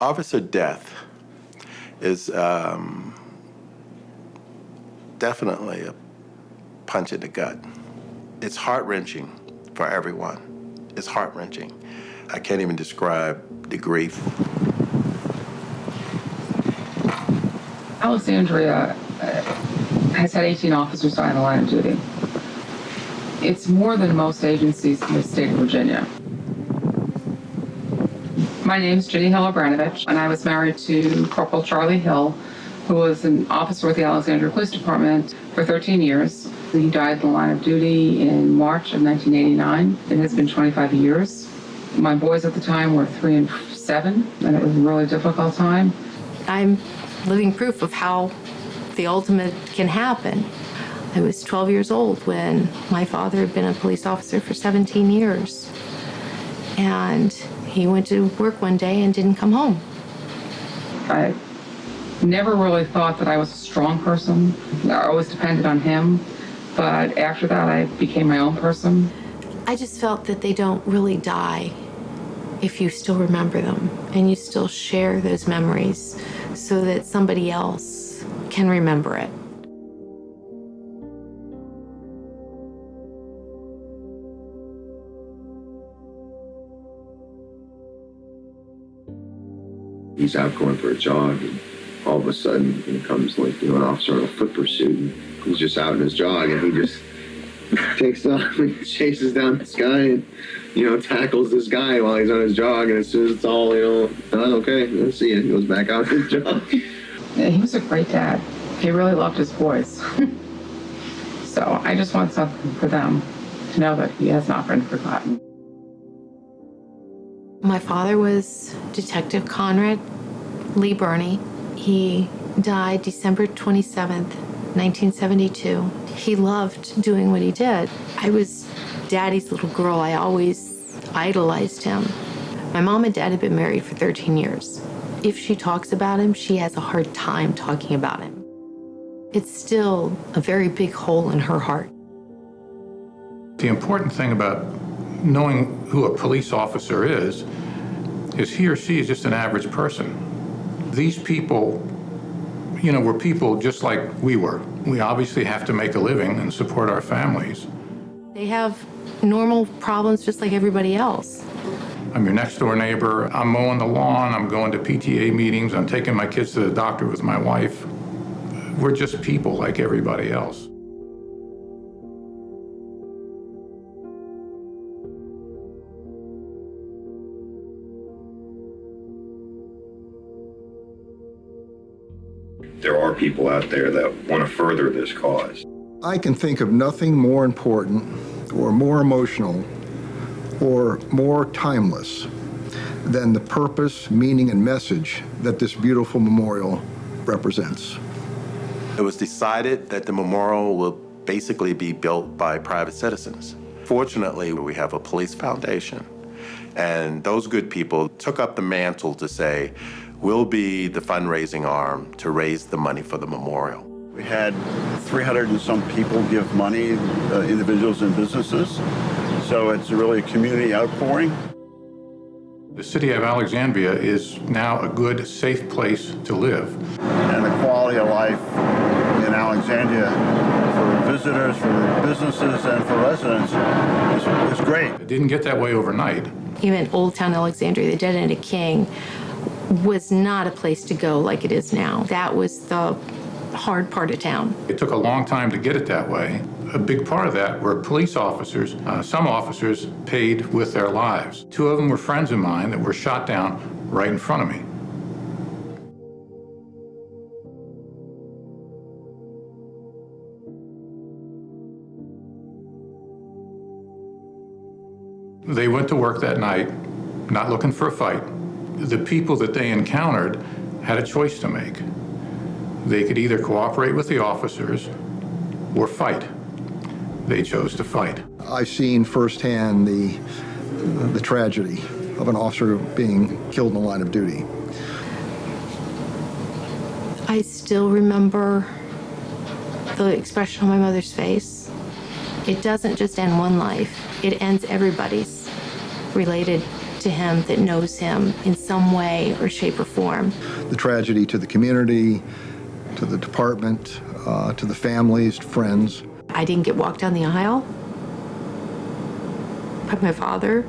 Officer death is definitely a punch in the gut. It's heart-wrenching for everyone. It's heart-wrenching. I can't even describe the grief. Alexandria has had 18 officers die in the line of duty. It's more than most agencies in the state of Virginia. My name's Ginny Hill-Obranovich, and I was married to Corporal Charlie Hill, who was an officer with the Alexandria Police Department for 13 years. He died in the line of duty in March of 1989. It has been 25 years. My boys at the time were 3 and 7, and it was a really difficult time. I'm living proof of how the ultimate can happen. I was 12 years old when my father had been a police officer for 17 years. And he went to work one day and didn't come home. I never really thought that I was a strong person. I always depended on him. But after that, I became my own person. I just felt that they don't really die if you still remember them and you still share those memories so that somebody else can remember it. He's out going for a jog, and all of a sudden comes an officer in a foot pursuit, and he's just out in his jog, and he just takes off and chases down this guy and tackles this guy while he's on his jog, and as soon as it's all done, okay, let's see it, he goes back out his jog. Yeah, he was a great dad. He really loved his boys. So I just want something for them to know that he has not been forgotten. My father was Detective Conrad Lee Burney. He died December 27th, 1972. He loved doing what he did. I was Daddy's little girl. I always idolized him. My mom and Dad had been married for 13 years. If she talks about him, she has a hard time talking about him. It's still a very big hole in her heart. The important thing about knowing who a police officer is he or she is just an average person. These people, were people just like we were. We obviously have to make a living and support our families. They have normal problems just like everybody else. I'm your next door neighbor. I'm mowing the lawn. I'm going to PTA meetings. I'm taking my kids to the doctor with my wife. We're just people like everybody else. There are people out there that want to further this cause. I can think of nothing more important or more emotional or more timeless than the purpose, meaning, and message that this beautiful memorial represents. It was decided that the memorial will basically be built by private citizens. Fortunately, we have a police foundation, and those good people took up the mantle to say, we'll be the fundraising arm to raise the money for the memorial. We had 300 and some people give money, individuals and businesses. So it's really a community outpouring. The city of Alexandria is now a good, safe place to live. And the quality of life in Alexandria for visitors, for businesses, and for residents is great. It didn't get that way overnight. Even Old Town Alexandria, the Dead End of King, was not a place to go like it is now. That was the hard part of town. It took a long time to get it that way. A big part of that were police officers. Some officers paid with their lives. 2 of them were friends of mine that were shot down right in front of me. They went to work that night, not looking for a fight. The people that they encountered had a choice to make. They could either cooperate with the officers or fight. They chose to fight. I've seen firsthand the tragedy of an officer being killed in the line of duty. I still remember the expression on my mother's face. It doesn't just end one life, it ends everybody's related to him that knows him in some way or shape or form. The tragedy to the community, to the department, to the families, friends. I didn't get walked down the aisle by my father.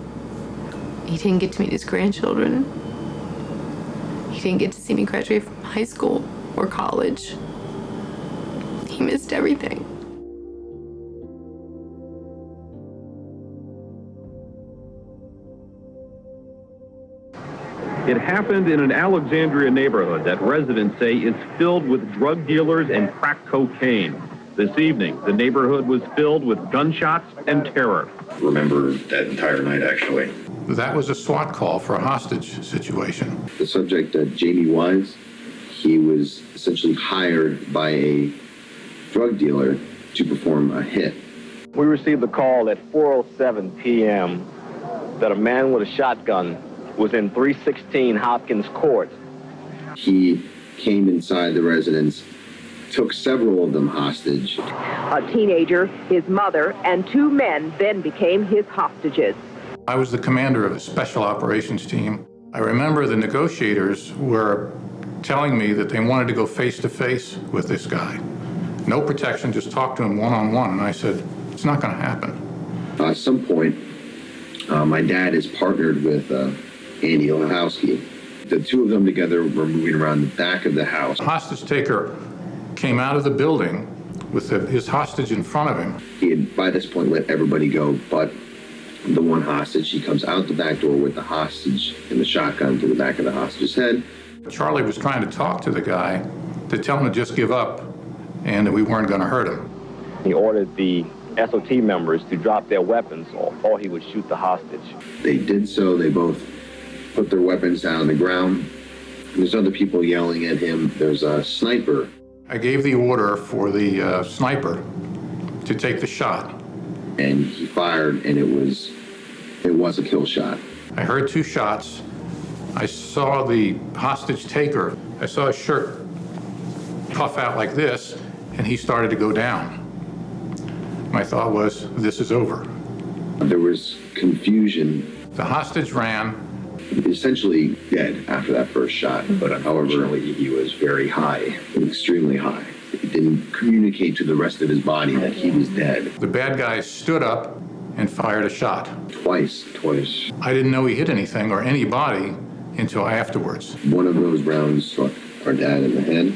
He didn't get to meet his grandchildren. He didn't get to see me graduate from high school or college. He missed everything. It happened in an Alexandria neighborhood that residents say is filled with drug dealers and crack cocaine. This evening, the neighborhood was filled with gunshots and terror. Remember that entire night, actually. That was a SWAT call for a hostage situation. The subject, Jamie Wise, he was essentially hired by a drug dealer to perform a hit. We received a call at 4:07 p.m. that a man with a shotgun was in 316 Hopkins Court. He came inside the residence, took several of them hostage. A teenager, his mother, and two men then became his hostages. I was the commander of the special operations team. I remember the negotiators were telling me that they wanted to go face to face with this guy. No protection, just talk to him one-on-one. And I said, it's not going to happen. At some point, my dad is partnered with Andy Lahowski. The two of them together were moving around the back of the house. The hostage taker came out of the building with his hostage in front of him. He had, by this point, let everybody go but the one hostage. He comes out the back door with the hostage and the shotgun to the back of the hostage's head. Charlie was trying to talk to the guy to tell him to just give up and that we weren't going to hurt him. He ordered the SOT members to drop their weapons or he would shoot the hostage. They did so. They both put their weapons down on the ground. And there's other people yelling at him. There's a sniper. I gave the order for the sniper to take the shot. And he fired, and it was a kill shot. I heard two shots. I saw the hostage taker. I saw his shirt puff out like this, and he started to go down. My thought was, this is over. There was confusion. The hostage ran. Essentially dead after that first shot, but unfortunately he was very high, extremely high. It didn't communicate to the rest of his body that he was dead. The bad guy stood up and fired a shot. Twice. I didn't know he hit anything or anybody until afterwards. One of those rounds struck our dad in the head.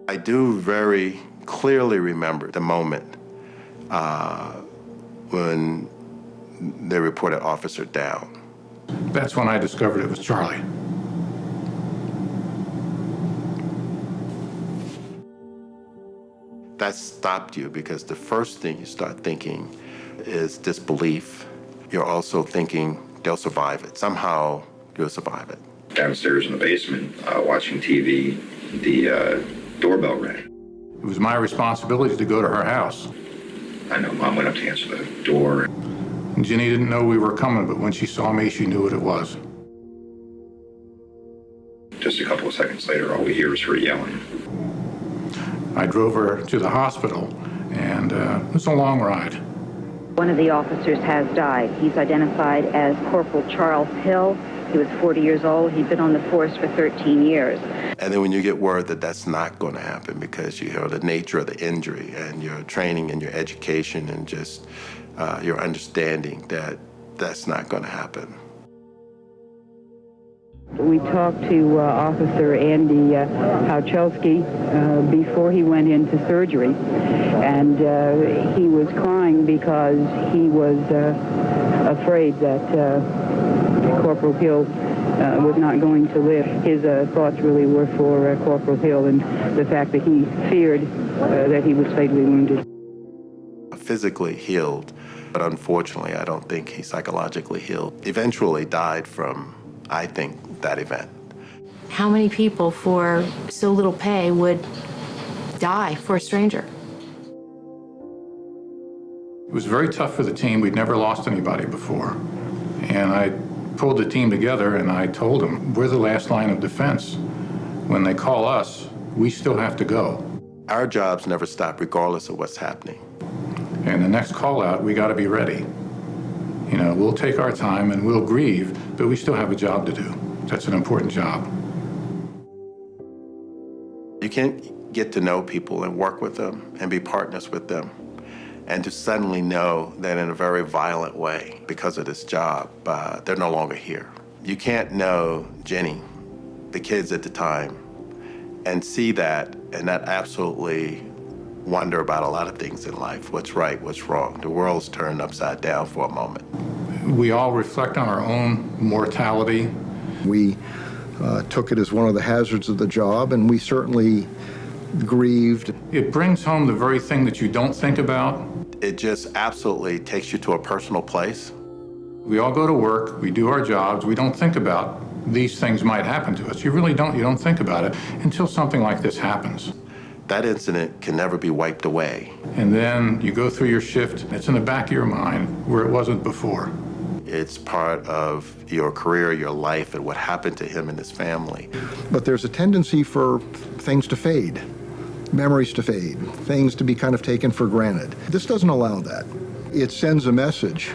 I do very clearly remember the moment when they reported officer down. That's when I discovered it was Charlie. That stopped you because the first thing you start thinking is disbelief. You're also thinking they'll survive it. Somehow you'll survive it. Downstairs in the basement, watching TV, the doorbell rang. It was my responsibility to go to her house. I know Mom went up to answer the door. And Ginny didn't know we were coming, but when she saw me, she knew what it was. Just a couple of seconds later, all we hear is her yelling. I drove her to the hospital, and it was a long ride. One of the officers has died. He's identified as Corporal Charles Hill. He was 40 years old. He'd been on the force for 13 years. And then when you get word that that's not going to happen because you hear the nature of the injury and your training and your education and just your understanding that that's not going to happen. We talked to Officer Andy Hauchelski before he went into surgery, and he was crying because he was afraid that Corporal Hill was not going to live. His thoughts really were for Corporal Hill and the fact that he feared that he was fatally wounded. Physically healed, but unfortunately, I don't think he psychologically healed. Eventually died from, I think, that event. How many people for so little pay would die for a stranger? It was very tough for the team. We'd never lost anybody before. And I pulled the team together and I told them, we're the last line of defense. When they call us, we still have to go. Our jobs never stop regardless of what's happening. And the next call out, we got to be ready. You know, we'll take our time and we'll grieve, but we still have a job to do. That's an important job. You can't get to know people and work with them and be partners with them and to suddenly know that in a very violent way, because of this job, they're no longer here. You can't know Jenny, the kids at the time, and see that and not absolutely wonder about a lot of things in life. What's right, what's wrong. The world's turned upside down for a moment. We all reflect on our own mortality. We took it as one of the hazards of the job, and we certainly grieved. It brings home the very thing that you don't think about. It just absolutely takes you to a personal place. We all go to work, we do our jobs, we don't think about these things might happen to us. You really don't. You don't think about it until something like this happens. That incident can never be wiped away. And then you go through your shift, it's in the back of your mind where it wasn't before. It's part of your career, your life, and what happened to him and his family. But there's a tendency for things to fade, memories to fade, things to be kind of taken for granted. This doesn't allow that. It sends a message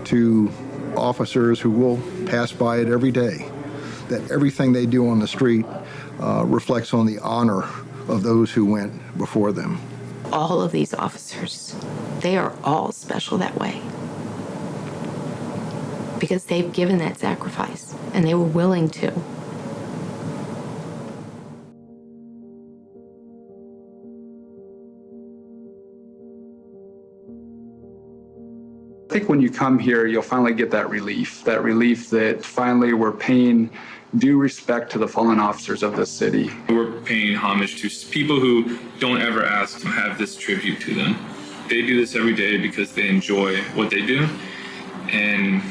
to officers who will pass by it every day that everything they do on the street reflects on the honor of those who went before them. All of these officers, they are all special that way. Because they've given that sacrifice and they were willing to. I think when you come here, you'll finally get that relief that finally we're paying due respect to the fallen officers of this city. We're paying homage to people who don't ever ask to have this tribute to them. They do this every day because they enjoy what they do. And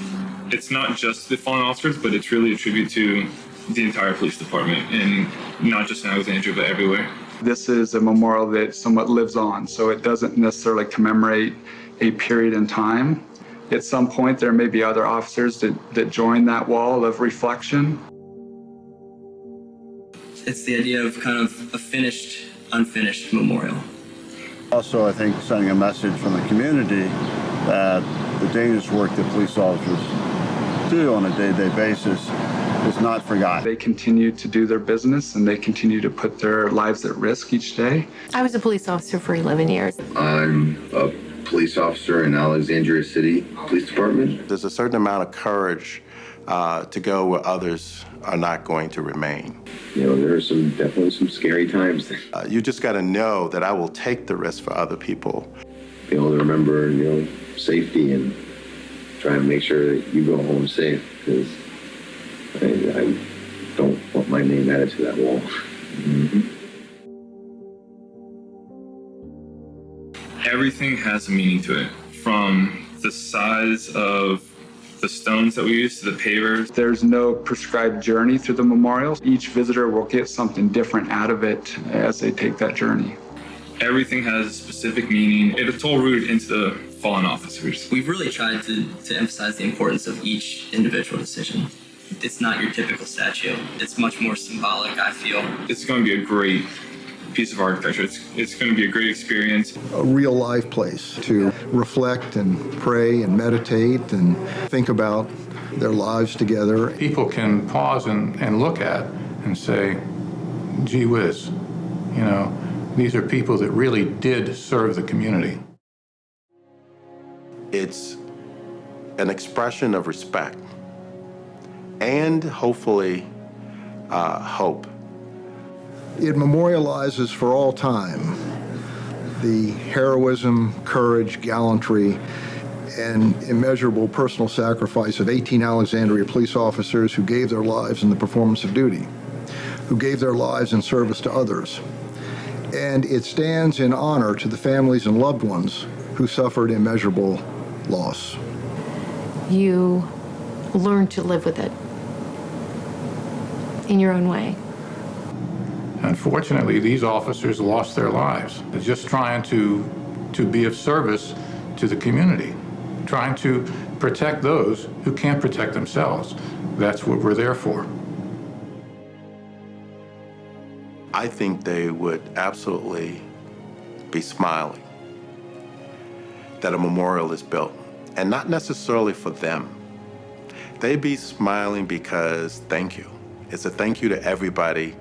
it's not just the fallen officers, but it's really a tribute to the entire police department, and not just in Alexandria, but everywhere. This is a memorial that somewhat lives on, so it doesn't necessarily commemorate a period in time. At some point, there may be other officers that join that wall of reflection. It's the idea of kind of a finished, unfinished memorial. Also, I think sending a message from the community that the dangerous work that police officers do on a day-to-day basis is not forgotten. They continue to do their business and they continue to put their lives at risk each day. I was a police officer for 11 years. I'm a police officer in Alexandria City Police Department. There's a certain amount of courage to go where others are not going to remain. You know, there are definitely some scary times. You just got to know that I will take the risk for other people. Be able to remember, safety and try and make sure that you go home safe, because I don't want my name added to that wall. Mm-hmm. Everything has a meaning to it, from the size of the stones that we use to the pavers. There's no prescribed journey through the memorial. Each visitor will get something different out of it as they take that journey. Everything has a specific meaning. It's all rooted into the fallen officers. We've really tried to emphasize the importance of each individual decision. It's not your typical statue. It's much more symbolic, I feel. It's going to be a great piece of architecture. It's going to be a great experience. A real life place to reflect and pray and meditate and think about their lives together. People can pause and look at and say, gee whiz, these are people that really did serve the community. It's an expression of respect and hopefully hope. It memorializes for all time the heroism, courage, gallantry, and immeasurable personal sacrifice of 18 Alexandria police officers who gave their lives in the performance of duty, who gave their lives in service to others. And it stands in honor to the families and loved ones who suffered immeasurable loss. You learn to live with it in your own way. Unfortunately, these officers lost their lives just trying to be of service to the community, trying to protect those who can't protect themselves. That's what we're there for. I think they would absolutely be smiling that a memorial is built, and not necessarily for them. They'd be smiling because thank you. It's a thank you to everybody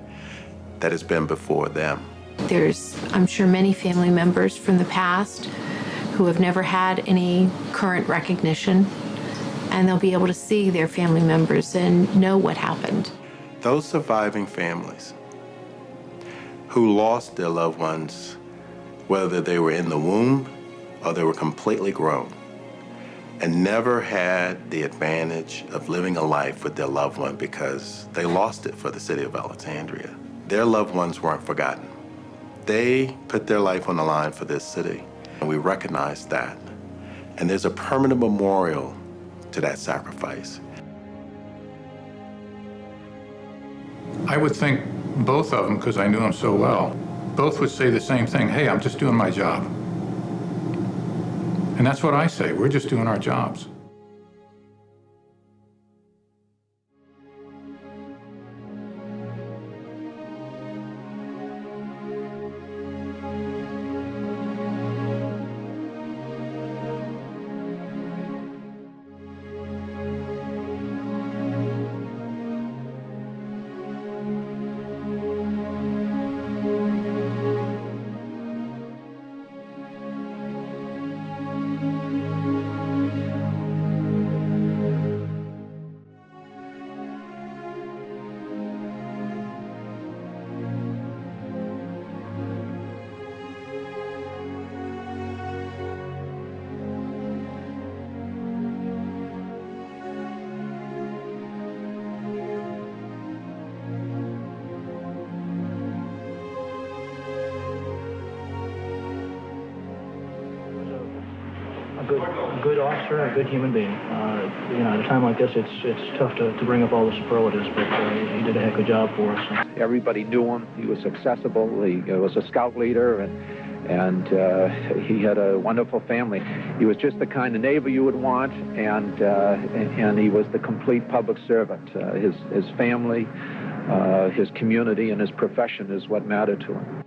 that has been before them. There's, I'm sure, many family members from the past who have never had any current recognition, and they'll be able to see their family members and know what happened. Those surviving families who lost their loved ones, whether they were in the womb or they were completely grown, and never had the advantage of living a life with their loved one because they lost it for the city of Alexandria. Their loved ones weren't forgotten. They put their life on the line for this city, and we recognize that. And there's a permanent memorial to that sacrifice. I would think both of them, because I knew them so well, both would say the same thing. Hey, I'm just doing my job. And that's what I say. We're just doing our jobs. A good officer, a good human being. At a time like this, it's tough to bring up all the superlatives, but he did a heck of a job for us. Everybody knew him. He was accessible. He was a scout leader, and he had a wonderful family. He was just the kind of neighbor you would want, and he was the complete public servant. His family, his community, and his profession is what mattered to him.